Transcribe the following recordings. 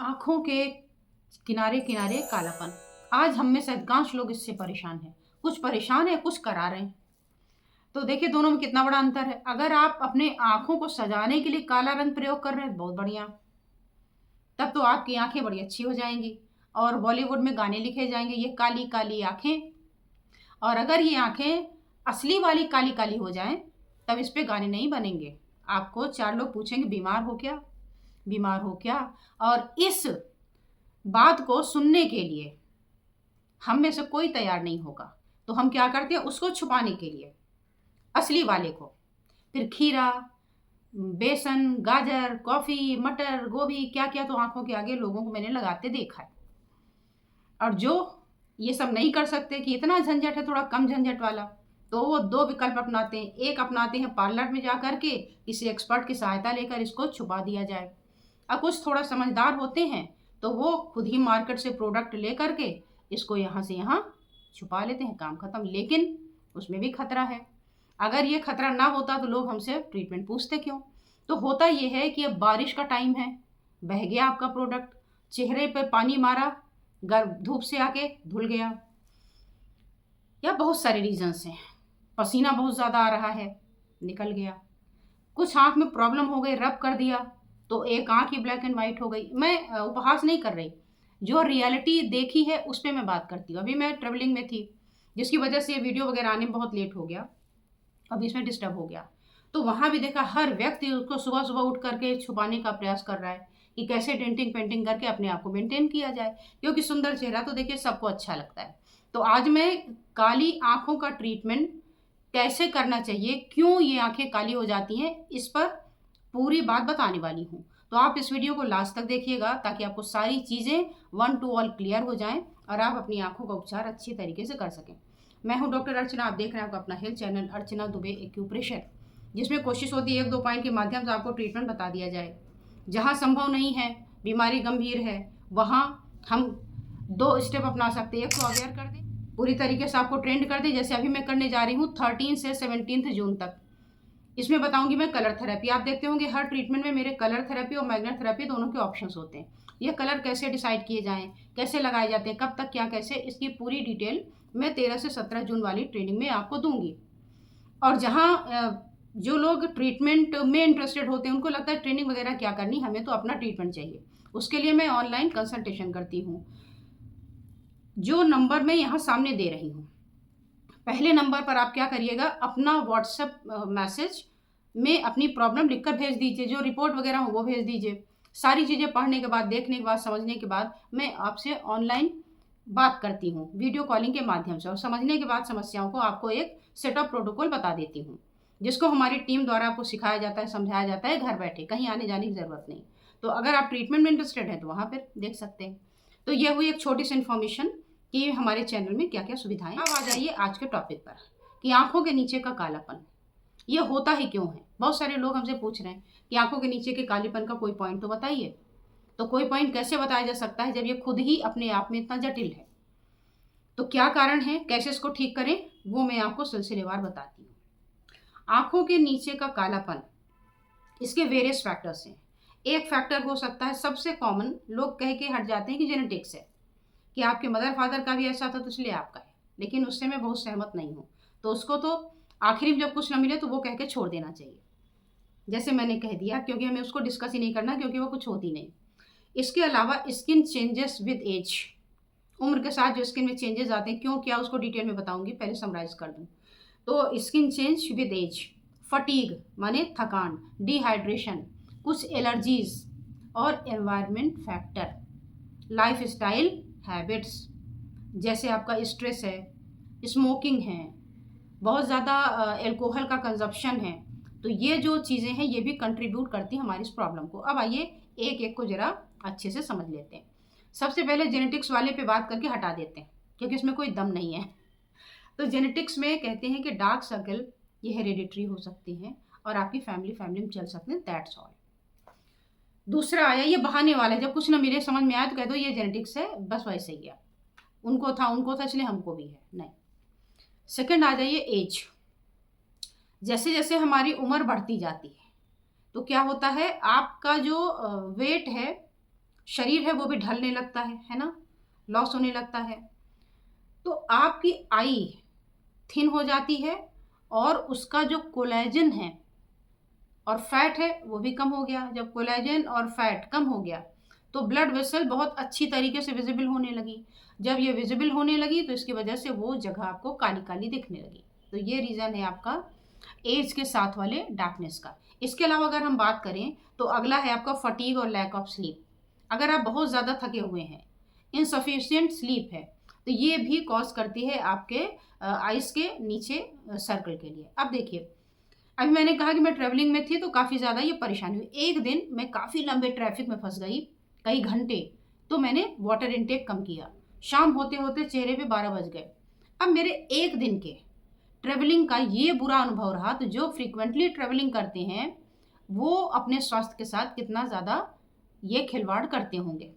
आँखों के किनारे किनारे कालापन। आज हम में से अधिकांश लोग इससे परेशान हैं। कुछ परेशान हैं, कुछ करा रहे हैं। तो देखिए दोनों में कितना बड़ा अंतर है। अगर आप अपने आँखों को सजाने के लिए काला रंग प्रयोग कर रहे हैं, बहुत बढ़िया। तब तो आपकी आँखें बड़ी अच्छी हो जाएँगी और बॉलीवुड में गाने लिखे जाएँगे, ये काली काली आँखें। और अगर ये आँखें असली वाली काली-काली हो जाएँ, तब इस पे गाने नहीं बनेंगे। आपको 4 लोग पूछेंगे बीमार हो क्या? बीमार हो क्या? और इस बात को सुनने के लिए हम में से कोई तैयार नहीं होगा। तो हम क्या करते हैं उसको छुपाने के लिए, असली वाले को, फिर खीरा, बेसन, गाजर, कॉफ़ी, मटर, गोभी क्या-क्या तो आँखों के आगे लोगों को मैंने लगाते देखा है। और जो ये सब नहीं कर सकते कि इतना झंझट है थोड़ा कम झंझट वाला, तो वो 2 विकल्प अपनाते हैं। एक अपनाते हैं पार्लर में जा कर के किसी एक्सपर्ट की सहायता लेकर इसको छुपा दिया जाए। और कुछ थोड़ा समझदार होते हैं, तो वो खुद ही मार्केट से प्रोडक्ट लेकर के इसको यहाँ से यहाँ छुपा लेते हैं, काम खत्म। लेकिन उसमें भी खतरा है। अगर ये खतरा ना होता तो लोग हमसे ट्रीटमेंट पूछते क्यों? तो होता ये है कि अब बारिश का टाइम है, बह गया आपका प्रोडक्ट, चेहरे पे पानी मारा, धूप से आके धुल गया, या बहुत सारे रीजंस हैं। पसीना बहुत ज़्यादा आ रहा है, निकल गया। कुछ आँख में प्रॉब्लम हो गई, रब कर दिया, तो एक आँख ही ब्लैक एंड व्हाइट हो गई। मैं उपहास नहीं कर रही, जो रियलिटी देखी है उस पे मैं बात करती हूँ। अभी मैं ट्रैवलिंग में थी, जिसकी वजह से ये वीडियो वगैरह आने में बहुत लेट हो गया, अब इसमें डिस्टर्ब हो गया। तो वहाँ भी देखा हर व्यक्ति उसको सुबह-सुबह उठ करके छुपाने का प्रयास कर रहा है कि कैसे डेंटिंग पेंटिंग करके अपने आप को मेंटेन किया जाए, क्योंकि सुंदर चेहरा तो देखिए सबको अच्छा लगता है। तो आज मैं काली आँखों का ट्रीटमेंट कैसे करना चाहिए, क्यों ये आँखें काली हो जाती हैं, इस पर पूरी बात बताने वाली हूँ। तो आप इस वीडियो को लास्ट तक देखिएगा ताकि आपको सारी चीज़ें वन टू ऑल क्लियर हो जाएँ और आप अपनी आँखों का उपचार अच्छी तरीके से कर सकें। मैं हूँ डॉक्टर अर्चना, आप देख रहे हैं आपका अपना हेल्थ चैनल अर्चना दुबे एक्यूप्रेशर, जिसमें कोशिश होती है 1-2 पॉइंट के माध्यम से आपको ट्रीटमेंट बता दिया जाए। जहाँ संभव नहीं है, बीमारी गंभीर है, वहाँ हम 2 स्टेप अपना सकते हैं। एक तो अवेयर कर दें, पूरी तरीके से आपको ट्रेंड कर दें, जैसे अभी मैं करने जा रही हूँ 13 से 17 जून तक। इसमें बताऊंगी मैं कलर थेरेपी। आप देखते होंगे हर ट्रीटमेंट में मेरे कलर थेरेपी और मैग्नेट थेरेपी दोनों के ऑप्शंस होते हैं। ये कलर कैसे डिसाइड किए जाएँ, कैसे लगाए जाते हैं, कब तक क्या कैसे, इसकी पूरी डिटेल मैं 13 से 17 जून वाली ट्रेनिंग में आपको दूँगी। और जहाँ जो लोग ट्रीटमेंट में इंटरेस्टेड होते हैं, उनको लगता है ट्रेनिंग वगैरह क्या करनी, हमें तो अपना ट्रीटमेंट चाहिए। उसके लिए मैं ऑनलाइन कंसल्टेशन करती हूँ। जो नंबर मैं यहाँ सामने दे रही हूँ, पहले नंबर पर आप क्या करिएगा, अपना व्हाट्सएप मैसेज में अपनी प्रॉब्लम लिखकर भेज दीजिए, जो रिपोर्ट वगैरह हो वो भेज दीजिए। सारी चीज़ें पढ़ने के बाद, देखने के बाद, समझने के बाद मैं आपसे ऑनलाइन बात करती हूँ वीडियो कॉलिंग के माध्यम से, और समझने के बाद समस्याओं को आपको एक सेट ऑफ प्रोटोकॉल बता देती हूँ, जिसको हमारी टीम द्वारा आपको सिखाया जाता है, समझाया जाता है घर बैठे, कहीं आने जाने की ज़रूरत नहीं। तो अगर आप ट्रीटमेंट में इंटरेस्टेड हैं तो वहाँ पर देख सकते हैं। तो ये हुई एक छोटी सी इन्फॉर्मेशन कि हमारे चैनल में क्या क्या सुविधाएं। अब आ जाइए आज के टॉपिक पर कि आंखों के नीचे का कालापन ये होता ही क्यों है। बहुत सारे लोग हमसे पूछ रहे हैं कि आंखों के नीचे के कालेपन का कोई पॉइंट तो बताइए। तो कोई पॉइंट कैसे बताया जा सकता है जब ये खुद ही अपने आप में इतना जटिल है। तो क्या कारण है, कैसे इसको ठीक करें, वो मैं आपको सिलसिलेवार बताती हूँ। आंखों के नीचे का कालापन, इसके वेरियस फैक्टर्स हैं। एक फैक्टर हो सकता है, सबसे कॉमन लोग कह के हट जाते हैं कि जेनेटिक्स है, कि आपके मदर फादर का भी ऐसा था तो इसलिए आपका है। लेकिन उससे मैं बहुत सहमत नहीं हूँ। तो उसको तो आखिरी में जब कुछ ना मिले तो वो कह के छोड़ देना चाहिए, जैसे मैंने कह दिया, क्योंकि हमें उसको डिस्कस ही नहीं करना, क्योंकि वो कुछ होती नहीं। इसके अलावा स्किन चेंजेस विद एज, उम्र के साथ जो स्किन में चेंजेस आते हैं, क्यों क्या उसको डिटेल में बताऊंगी, पहले समराइज कर दूँ। तो skin change with age, fatigue माने थकान, डिहाइड्रेशन, कुछ एलर्जीज और environment factor, life style habits, जैसे आपका स्ट्रेस है, स्मोकिंग है, बहुत ज़्यादा अल्कोहल का कंजप्शन है। तो ये जो चीज़ें हैं ये भी कंट्रीब्यूट करती हैं हमारी इस प्रॉब्लम को। अब आइए एक एक को ज़रा अच्छे से समझ लेते हैं। सबसे पहले जेनेटिक्स वाले पे बात करके हटा देते हैं, क्योंकि इसमें कोई दम नहीं है। तो जेनेटिक्स में कहते हैं कि डार्क सर्कल ये हेरिडिटरी हो सकती हैं और आपकी फैमिली में चल सकते हैं, दैट्स ऑल। दूसरा आया ये बहाने वाला, जब कुछ ना मिले समझ में आया तो कह दो ये जेनेटिक्स है, बस वैसे ही है, उनको था इसलिए हमको भी है, नहीं। सेकंड आ जाइए एज। जैसे जैसे हमारी उम्र बढ़ती जाती है तो क्या होता है, आपका जो वेट है शरीर है वो भी ढलने लगता है ना, लॉस होने लगता है। तो आपकी आई थिन हो जाती है और उसका जो कोलेजन है और फैट है वो भी कम हो गया। जब कोलेजन और फैट कम हो गया तो ब्लड वेसल बहुत अच्छी तरीके से विजिबल होने लगी। जब ये विजिबल होने लगी तो इसकी वजह से वो जगह आपको काली काली दिखने लगी। तो ये रीज़न है आपका एज के साथ वाले डार्कनेस का। इसके अलावा अगर हम बात करें तो अगला है आपका फटीग और लैक ऑफ स्लीप। अगर आप बहुत ज़्यादा थके हुए हैं, इनसफिशियंट स्लीप है, तो ये भी कॉज करती है आपके आइस के नीचे सर्कल के लिए। अब देखिए, अभी मैंने कहा कि मैं ट्रैवलिंग में थी तो काफ़ी ज़्यादा ये परेशानी हुई। एक दिन मैं काफ़ी लंबे ट्रैफिक में फंस गई, कई घंटे, तो मैंने वाटर इनटेक कम किया। शाम होते होते चेहरे पे 12 बज गए। अब मेरे एक दिन के ट्रैवलिंग का ये बुरा अनुभव रहा। तो जो फ्रीक्वेंटली ट्रैवलिंग करते हैं वो अपने स्वास्थ्य के साथ कितना ज़्यादा ये खिलवाड़ करते होंगे।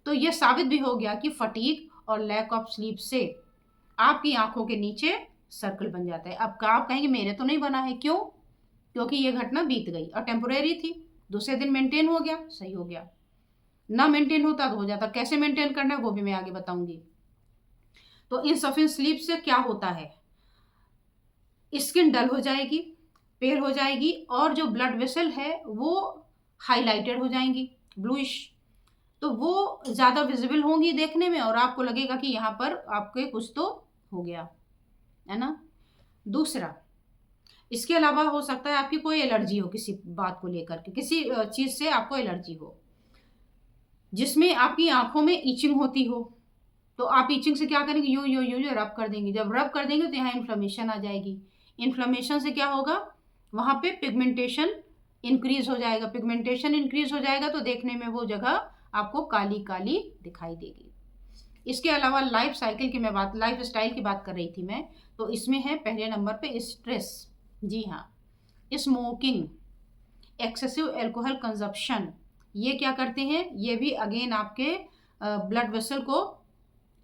तो ये साबित भी हो गया कि फटीग और लैक ऑफ स्लीप से आपकी आंखों के नीचे सर्कल बन जाता है। अब आप कहेंगे मेरे तो नहीं बना है, क्यों? क्योंकि ये घटना बीत गई और टेम्पोरेरी थी। दूसरे दिन मेंटेन हो गया, सही हो गया। ना मेंटेन होता तो हो जाता। कैसे मेंटेन करना है वो भी मैं आगे बताऊंगी। तो इनसफिशिएंट स्लीप से क्या होता है, स्किन डल हो जाएगी, पेल हो जाएगी और जो ब्लड वेसल है वो हाईलाइटेड हो जाएंगी, ब्लूइश। तो वो ज़्यादा विजिबल होंगी देखने में और आपको लगेगा कि यहाँ पर आपके कुछ तो हो गया है ना। दूसरा, इसके अलावा हो सकता है आपकी कोई एलर्जी हो किसी बात को लेकर के, किसी चीज़ से आपको एलर्जी हो जिसमें आपकी आंखों में ईचिंग होती हो। तो आप ईचिंग से क्या करेंगे, यूं यूं यूं यूं रब कर देंगे। जब रब कर देंगे तो यहाँ इन्फ्लेमेशन आ जाएगी। इन्फ्लेमेशन से क्या होगा, वहाँ पे पिगमेंटेशन इंक्रीज हो जाएगा। पिगमेंटेशन इंक्रीज हो जाएगा तो देखने में वो जगह आपको काली काली दिखाई देगी। इसके अलावा लाइफ स्टाइल की बात कर रही थी मैं, तो इसमें है पहले नंबर पे स्ट्रेस। जी हाँ, स्मोकिंग, एक्सेसिव एल्कोहल कंजप्शन, ये क्या करते हैं, ये भी अगेन आपके ब्लड वेसल को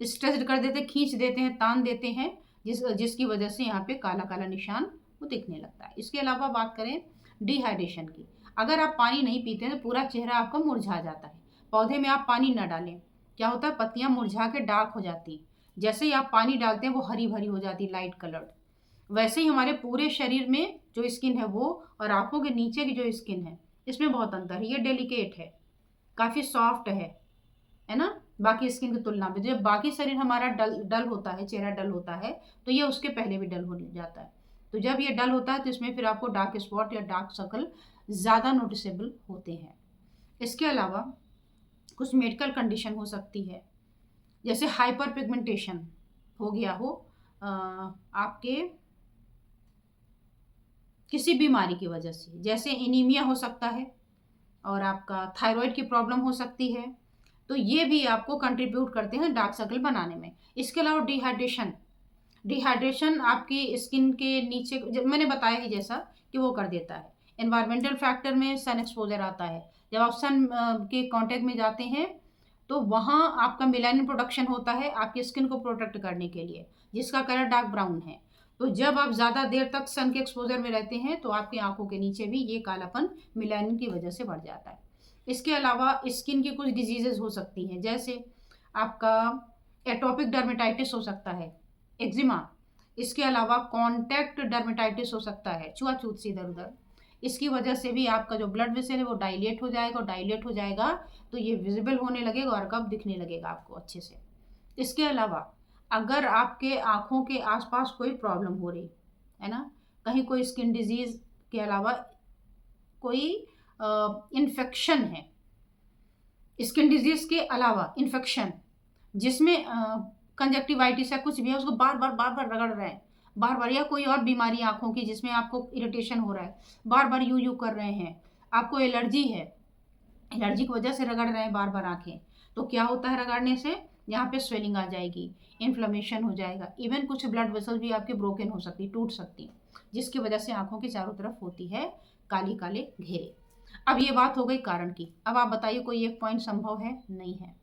स्ट्रेस्ड कर देते, खींच देते हैं, तान देते हैं, जिसकी वजह से यहाँ पे काला काला निशान वो दिखने लगता है। इसके अलावा बात करें डिहाइड्रेशन की, अगर आप पानी नहीं पीते हैं तो पूरा चेहरा आपका मुरझा जाता है। पौधे में आप पानी न डालें, क्या होता है, पत्तियां मुरझा के डार्क हो जाती। जैसे ही आप पानी डालते हैं वो हरी भरी हो जाती, लाइट कलर्ड। वैसे ही हमारे पूरे शरीर में जो स्किन है वो और आंखों के नीचे की जो स्किन है इसमें बहुत अंतर है। ये डेलिकेट है, काफ़ी सॉफ्ट है ना, बाकी स्किन की तुलना में। जब बाकी शरीर हमारा डल डल होता है, चेहरा डल होता है, तो ये उसके पहले भी डल हो जाता है। तो जब ये डल होता है तो इसमें फिर आपको डार्क स्पॉट या डार्क सर्कल ज़्यादा नोटिसेबल होते हैं। इसके अलावा कुछ मेडिकल कंडीशन हो सकती है, जैसे हाइपर पिगमेंटेशन हो गया हो आपके किसी बीमारी की वजह से, जैसे एनीमिया हो सकता है और आपका थायराइड की प्रॉब्लम हो सकती है। तो ये भी आपको कंट्रीब्यूट करते हैं डार्क सर्कल बनाने में। इसके अलावा डिहाइड्रेशन, डिहाइड्रेशन आपकी स्किन के नीचे, जब मैंने बताया ही जैसा कि वो कर देता है। एनवायरमेंटल फैक्टर में सन एक्सपोजर आता है। जब आप सन के कांटेक्ट में जाते हैं तो वहाँ आपका मेलानिन प्रोडक्शन होता है आपकी स्किन को प्रोटेक्ट करने के लिए, जिसका कलर डार्क ब्राउन है। तो जब आप ज़्यादा देर तक सन के एक्सपोजर में रहते हैं तो आपकी आंखों के नीचे भी ये कालापन मेलानिन की वजह से बढ़ जाता है। इसके अलावा स्किन की कुछ डिजीजेज हो सकती हैं, जैसे आपका एटोपिक डर्मेटाइटिस हो सकता है, एक्जिमा। इसके अलावा कॉन्टैक्ट डर्मेटाइटिस हो सकता है, छुआछूत से इधर उधर। इसकी वजह से भी आपका जो ब्लड वेसल है वो डायलेट हो जाएगा, और डायलेट हो जाएगा तो ये विजिबल होने लगेगा और कब दिखने लगेगा आपको अच्छे से। इसके अलावा अगर आपके आँखों के आसपास कोई प्रॉब्लम हो रही है ना, कहीं कोई स्किन डिजीज़ के अलावा कोई इन्फेक्शन है, स्किन डिजीज़ के अलावा इन्फेक्शन जिसमें कंजक्टिवाइटिस या कुछ भी है, उसको बार बार रगड़ रहे हैं, बार बार, या कोई और बीमारी आँखों की जिसमें आपको इरिटेशन हो रहा है, बार बार यूँ कर रहे हैं, आपको एलर्जी है, एलर्जी की वजह से रगड़ रहे हैं बार बार आँखें, तो क्या होता है रगड़ने से, यहाँ पे स्वेलिंग आ जाएगी, इन्फ्लेमेशन हो जाएगा, इवन कुछ ब्लड वेसल भी आपके ब्रोकन हो सकती, टूट सकती, जिसकी वजह से आँखों के चारों तरफ होती है काली काले घेरे। अब ये बात हो गई कारण की। अब आप बताइए कोई एक पॉइंट संभव है? नहीं है।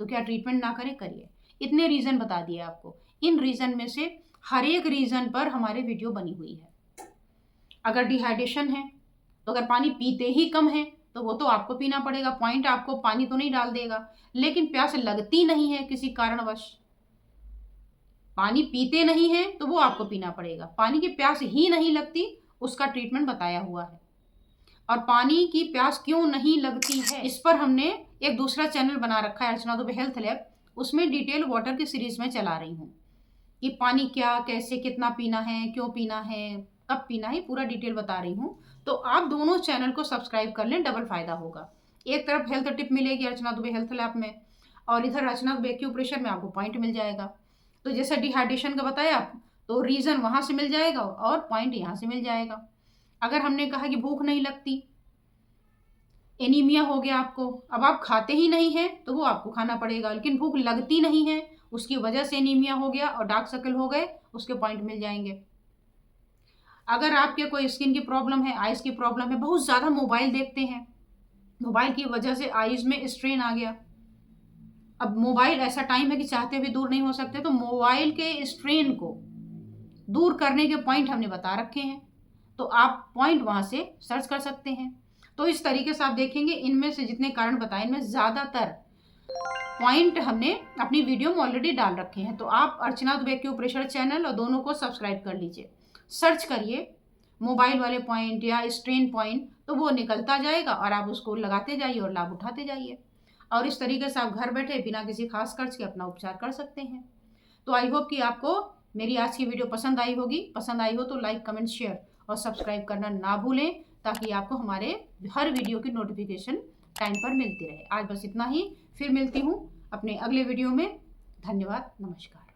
तो क्या ट्रीटमेंट ना करें? करिए। इतने रीज़न बता दिए आपको। इन रीज़न में से हर एक रीज़न पर हमारे वीडियो बनी हुई है। अगर डिहाइड्रेशन है तो अगर पानी पीते ही कम है तो वो तो आपको पीना पड़ेगा। पॉइंट आपको पानी तो नहीं डाल देगा, लेकिन प्यास लगती नहीं है किसी कारणवश, पानी पीते नहीं है, तो वो आपको पीना पड़ेगा। पानी की प्यास ही नहीं लगती, उसका ट्रीटमेंट बताया हुआ है। और पानी की प्यास क्यों नहीं लगती है, इस पर हमने एक दूसरा चैनल बना रखा है, अर्चना दुबे हेल्थ लैब। उसमें डिटेल वाटर की सीरीज में चला रही हूँ कि पानी क्या, कैसे, कितना पीना है, क्यों पीना है, कब पीना है, पूरा डिटेल बता रही हूँ। तो आप दोनों चैनल को सब्सक्राइब कर लें, डबल फायदा होगा। एक तरफ हेल्थ टिप मिलेगी अर्चना दुबे हेल्थ लैब में, और इधर अर्चना दुबे एक्यूप्रेशर में आपको पॉइंट मिल जाएगा। तो जैसे डिहाइड्रेशन का बताया, तो रीज़न वहाँ से मिल जाएगा और पॉइंट यहाँ से मिल जाएगा। अगर हमने कहा कि भूख नहीं लगती, एनीमिया हो गया आपको, अब आप खाते ही नहीं हैं तो वो आपको खाना पड़ेगा, लेकिन भूख लगती नहीं है, उसकी वजह से एनीमिया हो गया और डार्क सर्कल हो गए, उसके पॉइंट मिल जाएंगे। अगर आपके कोई स्किन की प्रॉब्लम है, आइज़ की प्रॉब्लम है, बहुत ज़्यादा मोबाइल देखते हैं, मोबाइल की वजह से आइज़ में स्ट्रेन आ गया, अब मोबाइल ऐसा टाइम है कि चाहते हुए दूर नहीं हो सकते, तो मोबाइल के स्ट्रेन को दूर करने के पॉइंट हमने बता रखे हैं, तो आप पॉइंट वहाँ से सर्च कर सकते हैं। तो इस तरीके से आप देखेंगे, इनमें से जितने कारण बताए, इनमें ज़्यादातर पॉइंट हमने अपनी वीडियो में ऑलरेडी डाल रखे हैं। तो आप अर्चना दुबे एक्यूप्रेशर चैनल और दोनों को सब्सक्राइब कर लीजिए, सर्च करिए मोबाइल वाले पॉइंट या स्ट्रेन पॉइंट, तो वो निकलता जाएगा और आप उसको लगाते जाइए और लाभ उठाते जाइए। और इस तरीके से आप घर बैठे बिना किसी खास खर्च के अपना उपचार कर सकते हैं। तो आई होप कि आपको मेरी आज की वीडियो पसंद आई होगी। पसंद आई हो तो लाइक, कमेंट, शेयर और सब्सक्राइब करना ना भूलें, ताकि आपको हमारे हर वीडियो की नोटिफिकेशन टाइम पर मिलती रहे। आज बस इतना ही, फिर मिलती हूँ अपने अगले वीडियो में। धन्यवाद, नमस्कार।